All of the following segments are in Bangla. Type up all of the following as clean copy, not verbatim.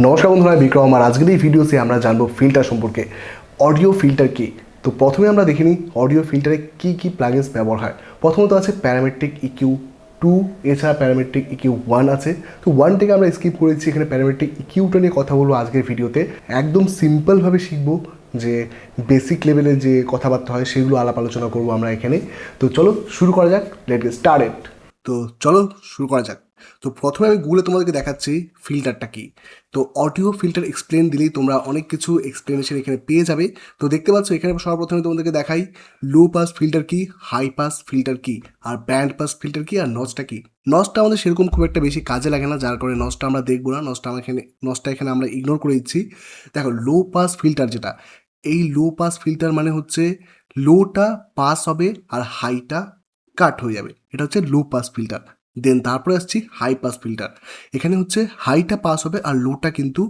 নমস্কার বন্ধুরা, বিক্রম। আর আজকের এই ভিডিওতে আমরা জানবো ফিল্টার সম্পর্কে। অডিও ফিল্টার কি? তো প্রথমে আমরা দেখে নিই অডিও ফিল্টারে কী কী প্লাগিনস ব্যবহার হয়। প্রথমত আছে প্যারামেট্রিক ইকিউ 2, এছাড়া প্যারামেট্রিক ইকিউ 1 আছে। তো 1 থেকে আমরা স্কিপ করেছি, এখানে প্যারামেট্রিক ইকিউটা নিয়ে কথা বলবো আজকের ভিডিওতে। একদম সিম্পলভাবে শিখবো, যে বেসিক লেভেলে যে কথাবার্তা হয় সেগুলো আলাপ আলোচনা করবো আমরা এখানে। তো চলো শুরু করা যাক, লেট গেট স্টার্টেড। তো চলো শুরু করা যাক। তো প্রথমে আমি গুগলে তোমাদেরকে দেখাচ্ছি ফিল্টারটা কি। তো অডিও ফিল্টার এক্সপ্লেন দিলেই তোমরা অনেক কিছু এক্সপ্লেনেশন এখানে পেয়ে যাবে। তো দেখতে পাচ্ছ এখানে সর্বপ্রথমে তোমাদেরকে দেখাই লো পাস ফিল্টার কি, হাই পাস ফিল্টার কি, আর ব্যান্ড পাস ফিল্টার কি, আর নচটা কি। নচটা আমাদের সেরকম খুব একটা বেশি কাজে লাগে না, যার কারণে নচটা আমরা দেখবো না। নচটা এখানে আমরা ইগনোর করে দিচ্ছি। দেখো, লো পাস ফিল্টার যেটা, এই লো পাস ফিল্টার মানে হচ্ছে লোটা পাস হবে আর হাইটা কাট হয়ে যাবে, এটা হচ্ছে লো পাস ফিল্টার। দেন তারপরে আসছি হাই পাস ফিল্টার। এখানে হচ্ছে হাইটা পাস হবে আর লোটা কিন্তু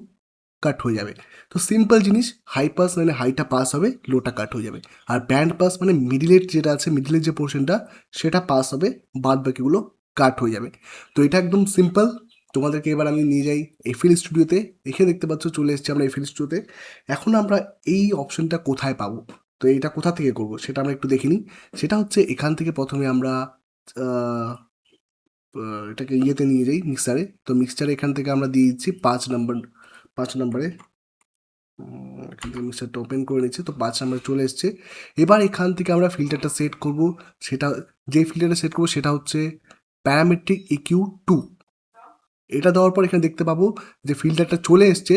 কাট হয়ে যাবে। তো সিম্পল জিনিস, হাই পাস মানে হাইটা পাস হবে, লোটা কাট হয়ে যাবে। আর ব্যান্ড পাস মানে মিডিলের যেটা আছে, মিডিলের যে পোর্শনটা সেটা পাস হবে, বাদ বাকিগুলো কাট হয়ে যাবে। তো এটা একদম সিম্পল। তোমাদেরকে এবার আমি নিয়ে যাই এফএল স্টুডিওতে। এখানে দেখতে পাচ্ছ চলে এসেছি আমরা এফএল স্টুডিওতে। এখন আমরা এই অপশনটা কোথায় পাবো, তো এইটা কোথা থেকে করব সেটা আমরা একটু দেখে নিই। সেটা হচ্ছে এখান থেকে প্রথমে আমরা এটাকে ইয়েতে নিয়ে যাই, মিক্সারে। তো মিক্সচারে এখান থেকে আমরা দিয়ে দিচ্ছি 5 নম্বর, 5 নম্বরে। এখান থেকে মিক্সারটা ওপেন করে নিচ্ছি, তো 5 নম্বরে চলে এসছে। এবার এখান থেকে আমরা ফিল্টারটা সেট করব। সেটা, যে ফিল্টারটা সেট করবো সেটা হচ্ছে প্যারামেট্রিক ইকিউ 2। এটা দেওয়ার পর এখানে দেখতে পাবো যে ফিল্টারটা চলে এসছে।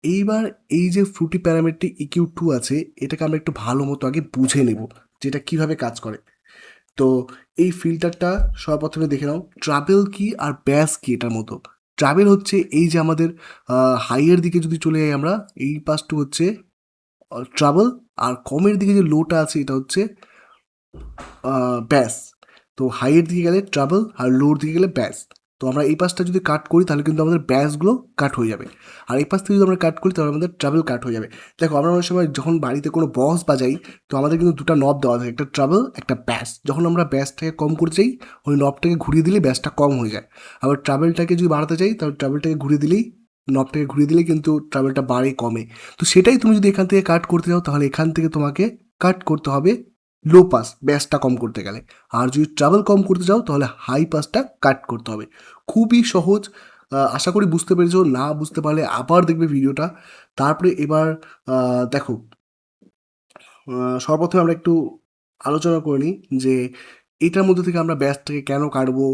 এইবার এই যে ফ্রুটি প্যারামেট্রিক ইকিউ 2 আছে, এটাকে আমরা একটু ভালো মতো আগে বুঝে নেব যেটা কিভাবে কাজ করে। তো এই ফিল্টারটা সর্বপ্রথমে দেখে নাও ট্রাভেল কি আর ব্যাস কি এটার মতো। ট্রাভেল হচ্ছে এই যে আমাদের হাইয়ের দিকে যদি চলে যাই আমরা, এই পাশটু হচ্ছে ট্রাভেল। আর কমের দিকে যে লোটা আছে এটা হচ্ছে ব্যাস। তো হাইয়ের দিকে গেলে ট্রাভেল আর লোর দিকে গেলে ব্যাস। তো আমরা এই পাশটা যদি কাট করি তাহলে কিন্তু আমাদের ব্যাসগুলো কাট হয়ে যাবে। আর এই পাশ থেকে যদি আমরা কাট করি তাহলে আমাদের ট্রাভেল কাট হয়ে যাবে। দেখো, আমরা অনেক সময় যখন বাড়িতে কোনো বক্স বাজাই, তো আমাদের কিন্তু দুটো নব দেওয়া থাকে, একটা ট্রাভেল একটা ব্যাস। যখন আমরা ব্যাসটাকে কম করতে চাই, ওই নবটাকে ঘুরিয়ে দিলে ব্যাসটা কম হয়ে যায়। আবার ট্রাভেলটাকে যদি বাড়াতে চাই তাহলে ট্রাভেলটাকে ঘুরিয়ে দিলেই, নবটাকে ঘুরিয়ে দিলেই কিন্তু ট্রাভেলটা বাড়ে কমে। তো সেটাই তুমি যদি এখান থেকে কাট করতে চাও তাহলে এখান থেকে তোমাকে কাট করতে হবে লো পাস, ব্যাসটা কম করতে গেলে। আর যদি ট্রাভেল কম করতে চাও তাহলে হাই পাসটা কাট করতে হবে। খুবই সহজ। আশা করি বুঝতে পেরেছো। না বুঝতে পারলে আবার দেখবে ভিডিওটা। তারপরে এবার দেখো, সর্বপ্রথমে আমরা একটু আলোচনা করে নিই যে এটার মধ্যে থেকে আমরা ব্যাসটাকে কেন কাটবো,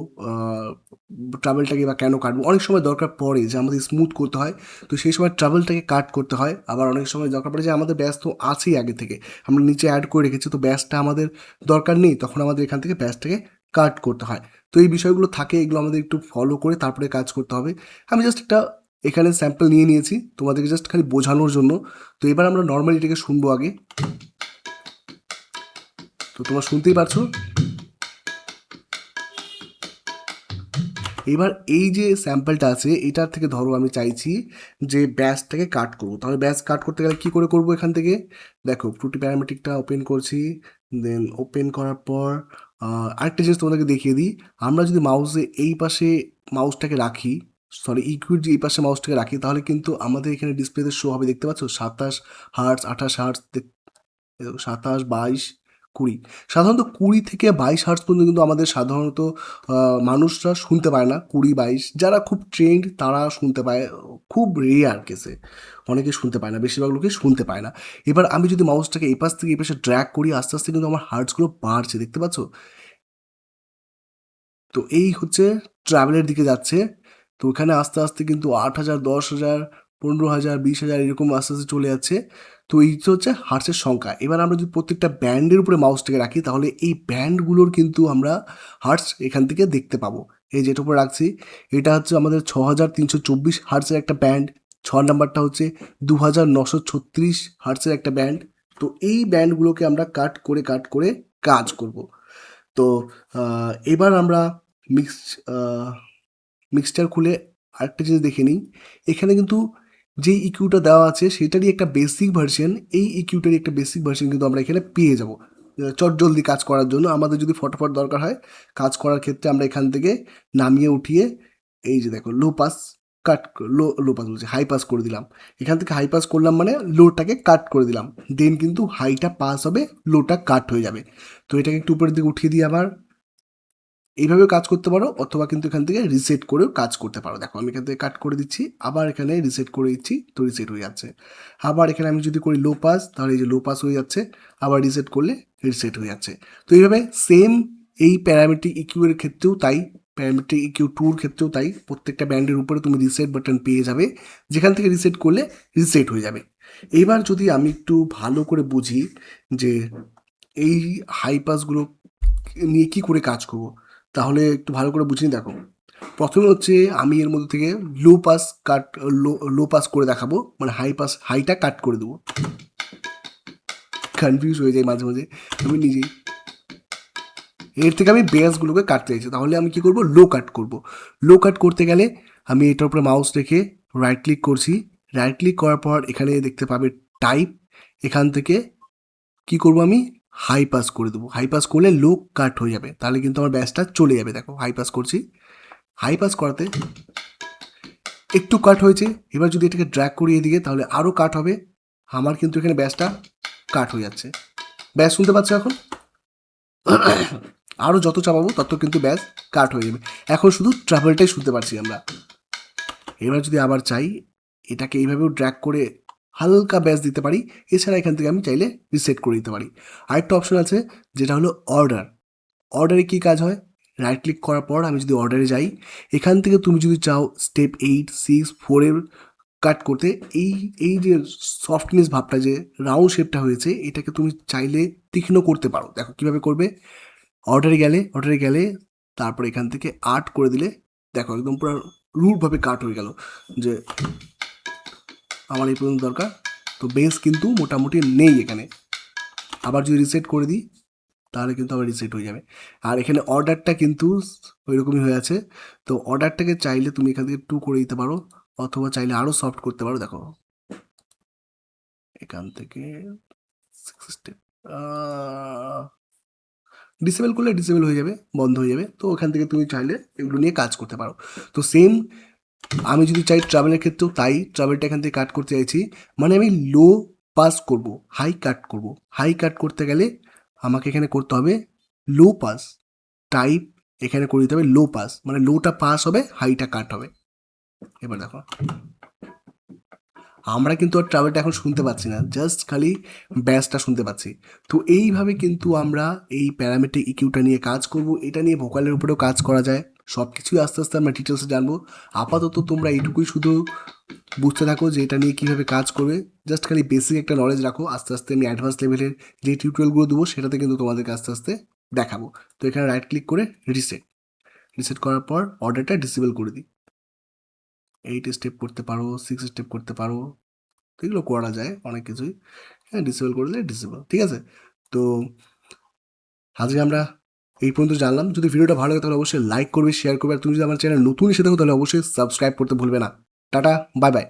ট্রাভেলটাকে বা কেন কাটবো। অনেক সময় দরকার পড়ে যে আমাদের স্মুথ করতে হয়, তো সেই সময় ট্রাভেলটাকে কাট করতে হয়। আবার অনেক সময় দরকার পড়ে যে আমাদের ব্যাস তো আছেই আগে থেকে, আমরা নিচে অ্যাড করে রেখেছি, তো ব্যাসটা আমাদের দরকার নেই, তখন আমাদের এখান থেকে ব্যাসটাকে কাট করতে হয়। তো এই বিষয়গুলো থাকে, এগুলো আমাদের একটু ফলো করে তারপরে কাজ করতে হবে। আমি জাস্ট একটা এখানে স্যাম্পল নিয়ে নিয়েছি তোমাদেরকে জাস্ট খালি বোঝানোর জন্য। তো এবার আমরা নর্মালি এটাকে শুনবো আগে। তো তোমরা শুনতেই পারছো। এবার এই যে স্যাম্পলটা আছে এটার থেকে ধরো আমি চাইছি যে ব্যাসটাকে কাট করবো, তাহলে ব্যাস কাট করতে গেলে কী করে করবো। এখান থেকে দেখো ফ্রুটি প্যারামেট্রিকটা ওপেন করছি। দেন ওপেন করার পর আরেকটা জিনিস তোমাদেরকে দেখিয়ে দিই। আমরা যদি মাউসে এই পাশে মাউসটাকে রাখি, সরি ইকুইড যে এই পাশে মাউসটাকে রাখি, তাহলে কিন্তু আমাদের এখানে ডিসপ্লেতে শো হবে, দেখতে পাচ্ছ 27 হার্টস, 28 হার্টস, 27, 22, 20। সাধারণত 20 থেকে 22 হার্টস পর্যন্ত কিন্তু আমাদের সাধারণত মানুষরা শুনতে পায় না। 20, 22 যারা খুব ট্রেন্ড তারা শুনতে পায়, খুব রেয়ার কেসে অনেকে শুনতে পায় না, বেশিরভাগ লোকে শুনতে পায় না। এবার আমি যদি মাউসটাকে এই পাশ থেকে এই পাশে ড্র্যাগ করি, আস্তে আস্তে কিন্তু আমার হার্টসগুলো বাড়ছে, দেখতে পাচ্ছ। তো এই হচ্ছে ট্রাভেলের দিকে যাচ্ছে। তো ওখানে আস্তে আস্তে কিন্তু 8,000, 10,000, 15,000, 20,000 এরকম আস্তে আস্তে চলে যাচ্ছে। তো এই তো হচ্ছে হার্টসের সংখ্যা। এবার আমরা যদি প্রত্যেকটা ব্যান্ডের উপরে মাউসটাকে রাখি তাহলে এই ব্যান্ডগুলোর কিন্তু আমরা হার্টস এখান থেকে দেখতে পাবো। এই যেটার উপরে রাখছি এটা হচ্ছে আমাদের 6,324 হার্টসের একটা ব্যান্ড। 6 নাম্বারটা হচ্ছে 2,936 হার্টসের একটা ব্যান্ড। তো এই ব্যান্ডগুলোকে আমরা কাট করে কাজ করব। তো এবার আমরা মিক্স মিক্সচার খুলে আরেকটা জিনিস দেখে নিই। এখানে কিন্তু যেই ইকিউটা দেওয়া আছে সেটারই একটা বেসিক ভার্সন, এই ইকিউটারই একটা বেসিক ভার্সন কিন্তু আমরা এখানে পেয়ে যাব চটজলদি কাজ করার জন্য। আমাদের যদি ফটাফট দরকার হয় কাজ করার ক্ষেত্রে আমরা এখান থেকে নামিয়ে উঠিয়ে, এই যে দেখো লো পাস কাট লো পাস বলছি, হাই পাস করে দিলাম। এখান থেকে হাই পাস করলাম মানে লোটাকে কাট করে দিলাম, দেন কিন্তু হাইটা পাস হবে, লোটা কাট হয়ে যাবে। তো এটাকে একটু উপরের দিকে উঠিয়ে দিয়ে আবার এইভাবেও কাজ করতে পারো, অথবা কিন্তু এখান থেকে রিসেট করেও কাজ করতে পারো। দেখো আমি এখান থেকে কাট করে দিচ্ছি, আবার এখানে রিসেট করে দিচ্ছি, তো রিসেট হয়ে যাচ্ছে। আবার এখানে আমি যদি করি লো পাস, তাহলে এই যে লো পাস হয়ে যাচ্ছে, আবার রিসেট করলে রিসেট হয়ে যাচ্ছে। তো এইভাবে সেম এই প্যারামেট্রিক ইকিউ এর ক্ষেত্রেও তাই, প্যারামেট্রিক ইকিউ টুর ক্ষেত্রেও তাই, প্রত্যেকটা ব্যান্ডের উপরে তুমি রিসেট বাটন পেয়ে যাবে, যেখান থেকে রিসেট করলে রিসেট হয়ে যাবে। এবার যদি আমি একটু ভালো করে বুঝি যে এই হাই পাসগুলো নিয়ে কী করে কাজ করবো, তাহলে একটু ভালো করে বুঝিয়ে দেখো। প্রথমে হচ্ছে আমি এর মধ্যে থেকে লো পাস কাট লো পাস করে দেখাবো, মানে হাইটা কাট করে দেবো। কনফিউজ হয়ে যায় মাঝে মাঝে আমি নিজেই। এর থেকে আমি বেসগুলোকে কাটতে চাইছি, তাহলে আমি কি করব, লো কাট করব। লো কাট করতে গেলে আমি এটার উপরে মাউস রেখে রাইট ক্লিক করছি। রাইট ক্লিক করার পর এখানে দেখতে পাবে টাইপ, এখান থেকে কি করব, আমি হাই পাস করে দেবো। হাই পাস করলে লো কাট হয়ে যাবে, তাহলে কিন্তু আমার ব্যাসটা চলে যাবে। দেখো হাই পাস করছি, হাই পাস করাতে একটু কাট হয়েছে। এবার যদি এটাকে ড্র্যাগ করিয়ে দিকে তাহলে আরও কাট হবে। আমার কিন্তু এখানে ব্যাসটা কাট হয়ে যাচ্ছে। ব্যাস শুনতে পাচ্ছ এখন? আরও যত চাপাবো তত কিন্তু ব্যাস কাট হয়ে যাবে। এখন শুধু ট্রাভেলটাই শুনতে পারছি আমরা। এবার যদি আবার চাই, এটাকে এইভাবেও ড্র্যাগ করে হালকা ব্যাস দিতে পারি। এছাড়া এখান থেকে আমি চাইলে রিসেট করে দিতে পারি। আরেকটা অপশন আছে যেটা হলো অর্ডার। অর্ডারে কী কাজ হয়, রাইট ক্লিক করার পর আমি যদি অর্ডারে যাই, এখান থেকে তুমি যদি চাও স্টেপ 8, 6, 4 কাট করতে, এই এই যে সফটনেস ভাবটা, যে রাউন্ড শেপটা হয়েছে, এটাকে তুমি চাইলে তীক্ষ্ণ করতে পারো। দেখো কীভাবে করবে। অর্ডারে গেলে তারপর এখান থেকে আর্ট করে দিলে দেখো একদম পুরো রুটভাবে কাট হয়ে গেল, যে আমার এই পর্যন্ত দরকার। তো বেস কিন্তু মোটামুটি নেই এখানে। আবার যদি রিসেট করে দিই তাহলে কিন্তু আবার রিসেট হয়ে যাবে। আর এখানে অর্ডারটা কিন্তু ওই রকমই হয়ে আছে। তো অর্ডারটাকে চাইলে তুমি এখান থেকে 2 করে দিতে পারো, অথবা চাইলে আরও সফট করতে পারো। দেখো এখান থেকে 6 স্টেপ ডিসেবল করলে ডিসেবল হয়ে যাবে, বন্ধ হয়ে যাবে। তো ওখান থেকে তুমি চাইলে এগুলো নিয়ে কাজ করতে পারো। তো সেম আমি যদি চাই ট্রাভেলের ক্ষেত্রেও তাই, ট্রাভেলটা এখান থেকে কাট করতে চাইছি, মানে আমি লো পাস করব, হাই কাট করব। হাই কাট করতে গেলে আমাকে এখানে করতে হবে লো পাস, টাইপ এখানে করে দিতে হবে লো পাস, মানে লোটা পাস হবে, হাইটা কাট হবে। এবার দেখো আমরা কিন্তু আর ট্রাভেলটা এখন শুনতে পাচ্ছি না, জাস্ট খালি ব্যাসটা শুনতে পাচ্ছি। তো এইভাবে কিন্তু আমরা এই প্যারামেট্রিক ইকিউটা নিয়ে কাজ করব। এটা নিয়ে ভোকালের উপরেও কাজ করা যায়। সব কিছুই আস্তে আস্তে আমরা ডিটেলসে জানবো। আপাতত তোমরা এইটুকুই শুধু বুঝতে থাকো যে এটা নিয়ে কীভাবে কাজ করবে। জাস্ট খালি বেসিক একটা নলেজ রাখো, আস্তে আস্তে আমি অ্যাডভান্স লেভেলের যে টিউটোরিয়ালগুলো দেবো সেটাতে কিন্তু তোমাদেরকে আস্তে আস্তে দেখাবো। তো এখানে রাইট ক্লিক করে রিসেট করার পর অর্ডারটা ডিসেবল করে দিই। 8 স্টেপ করতে পারো, 6 স্টেপ করতে পারো, তো এগুলো করা যায় অনেক কিছুই। হ্যাঁ, ডিসেবল করে দিলে ডিসেবল, ঠিক আছে। তো আজকে আমরা এই পর্যন্ত জানলাম। যদি ভিডিওটা ভালো লাগে তাহলে অবশ্যই লাইক করবে, শেয়ার করবে। আর তুমি যদি আমার চ্যানেল নতুন এসে থাকো তাহলে অবশ্যই সাবস্ক্রাইব করতে ভুলবে না। Tata, bye bye.